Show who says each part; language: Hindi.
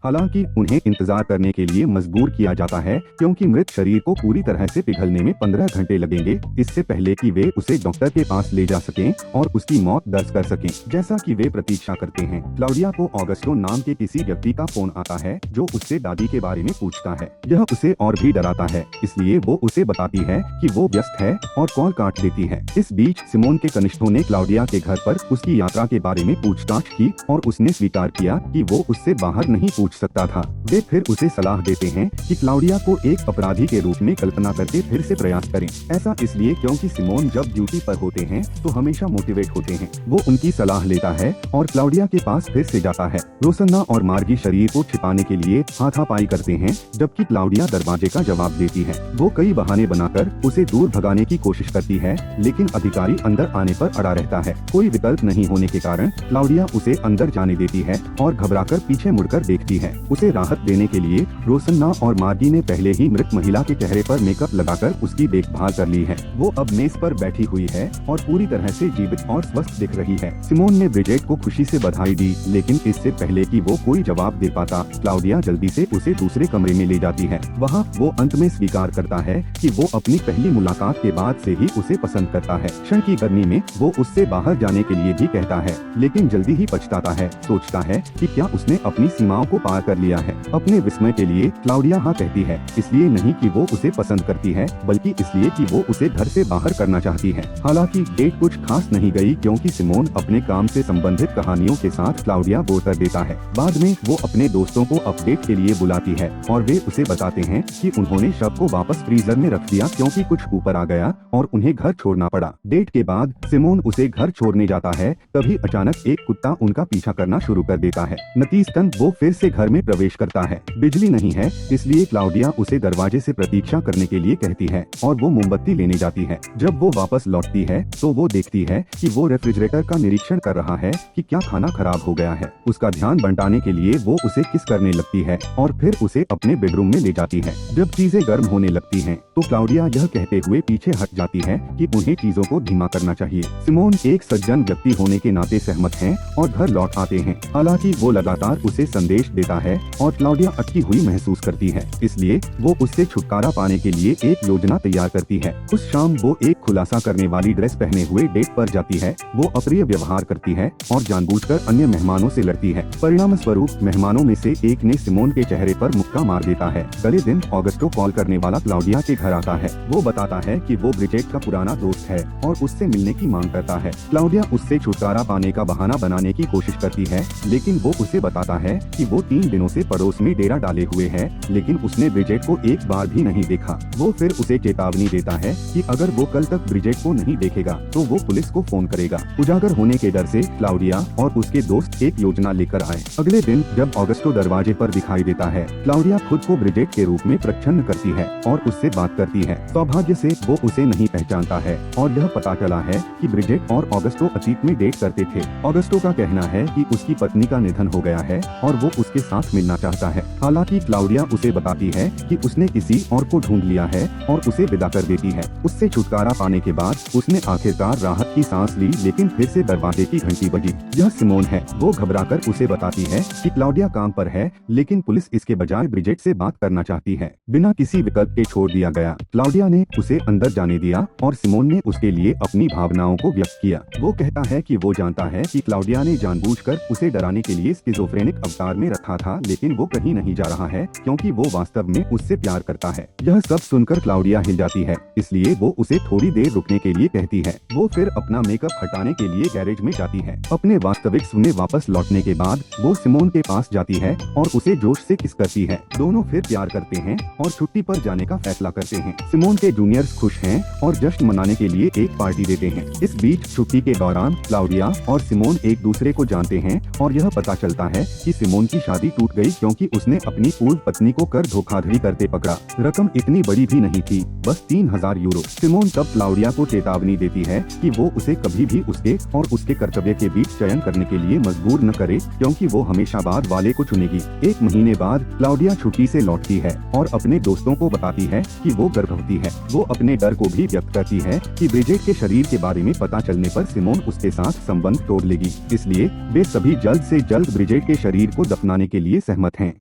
Speaker 1: हालांकि उन्हें इंतजार करने के लिए मजबूर किया जाता है क्योंकि मृत शरीर को पूरी तरह से पिघलने में 15 घंटे लगेंगे, इससे पहले कि वे उसे डॉक्टर के पास ले जा सकें और उसकी मौत दर्ज कर सकें। जैसा कि वे प्रतीक्षा करते हैं, क्लाउडिया को ऑगस्टो नाम के किसी व्यक्ति का फोन आता है जो उससे दादी के बारे में पूछता है। यह उसे और भी डराता है, इसलिए वो उसे बताती है कि वो व्यस्त है और कॉल काट देती है। इस बीच सिमोन के कनिष्ठों ने क्लाउडिया के घर पर उसकी यात्रा के बारे में पूछताछ की और उसने स्वीकार किया कि वो उससे बाहर नहीं पूछ सकता था। वे फिर उसे सलाह देते हैं कि क्लाउडिया को एक अपराधी के रूप में कल्पना करके फिर से प्रयास करें। ऐसा इसलिए क्योंकि सिमोन जब ड्यूटी पर होते हैं तो हमेशा मोटिवेट होते हैं। वो उनकी सलाह लेता है और क्लाउडिया के पास फिर से जाता है। रोसन्ना और मार्गी शरीर को छिपाने के लिए हाथापाई करते हैं, जबकि क्लाउडिया दरवाजे का जवाब देती है। वो कई बहाने बनाकर उसे दूर भगाने की कोशिश करती है, लेकिन अधिकारी अंदर आने पर अड़ा रहता है। कोई विकल्प नहीं होने के कारण क्लाउडिया उसे अंदर जाने देती है और घबराकर पीछे मुड़कर देखती है। उसे राहत देने के लिए रोसन्ना और मार्गी ने पहले ही मृत महिला के चेहरे पर मेकअप लगाकर उसकी देखभाल कर ली है। वो अब मेज पर बैठी हुई है और पूरी तरह से जीवित और स्वस्थ दिख रही है। सिमोन ने ब्रिजेट को खुशी से बधाई दी, लेकिन इससे पहले कि वो कोई जवाब दे पाता, क्लाउडिया जल्दी से उसे दूसरे कमरे में ले जाती है। वहाँ वो अंत में स्वीकार करता है कि वो अपनी पहली मुलाकात के बाद से ही उसे पसंद करता है। क्षण की गर्मी में वो उससे बाहर जाने के लिए भी कहता है, लेकिन जल्दी ही पछताता है। सोचता है कि क्या उसने अपनी सीमाओं को पार कर लिया है। अपने विस्मय के लिए क्लाउडिया हाँ कहती है, इसलिए नहीं कि वो उसे पसंद करती है, बल्कि इसलिए कि वो उसे घर से बाहर करना चाहती है। हालांकि डेट कुछ खास नहीं गई क्योंकि सिमोन अपने काम से संबंधित कहानियों के साथ क्लाउडिया बोर कर देता है। बाद में वो अपने दोस्तों को अपडेट के लिए बुलाती है और वे उसे बताते हैं कि उन्होंने शव को वापस फ्रीजर में रख दिया क्योंकि कुछ ऊपर आ गया और उन्हें घर छोड़ना पड़ा। डेट के बाद सिमोन उसे घर छोड़ने जाता है, तभी अचानक एक कुत्ता उनका पीछा करना शुरू कर देता है। नतीजतन वो फिर से घर में प्रवेश करता है। बिजली नहीं है, इसलिए क्लाउडिया उसे दरवाजे से प्रतीक्षा करने के लिए कहती है और वो मोमबत्ती लेने जाती है। जब वो वापस लौटती है तो वो देखती है कि वो रेफ्रिजरेटर का निरीक्षण कर रहा है कि क्या खाना खराब हो गया है। उसका ध्यान बंटाने के लिए वो उसे किस करने लगती है और फिर उसे अपने बेडरूम में ले जाती है। जब चीजें गर्म होने लगती हैं, तो क्लाउडिया यह कहते हुए पीछे हट जाती है कि उन्हें चीजों को धीमा करना चाहिए। सिमोन एक सज्जन व्यक्ति होने के नाते सहमत हैं और घर लौट आते हैं। हालांकि वो लगातार उसे संदेश देता है और क्लाउडिया अटकी हुई महसूस करती है, इसलिए वो उससे छुटकारा पाने के लिए एक योजना तैयार करती है। उस शाम वो एक खुलासा करने वाली ड्रेस पहने हुए डेट पर जाती है। वो अप्रिय व्यवहार करती है और जानबूझकर अन्य मेहमानों से लड़ती है। परिणाम स्वरूप मेहमानों में से एक ने सिमोन के चेहरे पर मुक्का मार देता है। अगले दिन ऑगस्टो कॉल करने वाला क्लाउडिया के घर आता है। वो बताता है कि वो ब्रिजेट का पुराना दोस्त है और उससे मिलने की मांग करता है। क्लाउडिया उससे छुटकारा पाने का बहाना बनाने की कोशिश करती है, लेकिन वो उसे बताता है कि वो 3 दिनों से पड़ोस में डेरा डाले हुए है, लेकिन उसने ब्रिजेट को एक बार भी नहीं देखा। वो फिर उसे चेतावनी देता है कि अगर वो कल तक ब्रिजेट को नहीं देखेगा तो वो पुलिस को फोन करेगा। उजागर होने के डर से क्लाउडिया और उसके दोस्त एक योजना लेकर आए। अगले दिन जब ऑगस्टो दरवाजे पर दिखाई देता है, क्लाउडिया खुद को ब्रिजेट के रूप में प्रच्छन्न करती है और उससे बात करती है। सौभाग्य से वो उसे नहीं पहचानता है और यह पता चला है कि ब्रिजेट और ऑगस्टो अतीत में डेट करते थे। ऑगस्टो का कहना है कि उसकी पत्नी का निधन हो गया है और वो उसके साथ मिलना चाहता है। हालांकि क्लाउडिया उसे बताती है कि उसने किसी और को ढूंढ लिया है और उसे विदा कर देती है। उससे छुटकारा पाने के बाद उसने आखिरकार राहत की सांस ली, लेकिन फिर से दरवाजे की घंटी बजी। यह सिमोन है। वो घबराकर उसे बताती है कि क्लाउडिया काम पर है, लेकिन पुलिस इसके बजाय ब्रिजेट से बात करना चाहती है। बिना किसी विकल्प के छोड़ दिया गया। क्लाउडिया ने उसे अंदर जाने दिया और सिमोन ने उसके लिए अपनी भावनाओं को व्यक्त किया। वो कहता है कि वो जानता है कि क्लाउडिया ने जानबूझकर उसे डराने के लिए स्किज़ोफ्रेनिक अवतार में रखा था, लेकिन वो कहीं नहीं जा रहा है क्योंकि वो वास्तव में उससे प्यार करता है। यह सब सुनकर क्लाउडिया हिल जाती है, इसलिए वो उसे थोड़ी देर रुकने के लिए कहती है। वो फिर अपना मेकअप हटाने के लिए गैरेज में जाती है। अपने वास्तविक स्व में वापस लौटने के बाद वो सिमोन के पास जाती है और उसे जोश से किस करती है। दोनों फिर प्यार करते हैं और छुट्टी पर जाने का फैसला करते हैं। सिमोन के जूनियर्स खुश हैं और जश्न मनाने के लिए एक पार्टी देते हैं। इस बीच छुट्टी के दौरान क्लाउडिया और सिमोन एक दूसरे को जानते हैं और यह पता चलता है कि सिमोन की शादी टूट गई क्योंकि उसने अपनी पूर्व पत्नी को कर धोखाधड़ी करते पकड़ा। रकम इतनी बड़ी भी नहीं थी, बस 3000 यूरो। सिमोन तब क्लाउडिया को चेतावनी देती है कि वो उसे कभी भी उसके और उसके कर्तव्य के बीच चयन करने के लिए मजबूर न करे, क्योंकि वो हमेशा बाद वाले को चुनेगी। 1 महीने बाद क्लाउडिया छुट्टी से लौटती है और अपने दोस्तों को बताती है कि वो गर्भवती है। वो अपने डर को भी व्यक्त करती है कि ब्रिजेट के शरीर के बारे में पता चलने पर सिमोन उसके साथ संबंध तोड़ लेगी, इसलिए वे सभी जल्द से जल्द ब्रिजेट के शरीर को दफनाने के लिए सहमत हैं।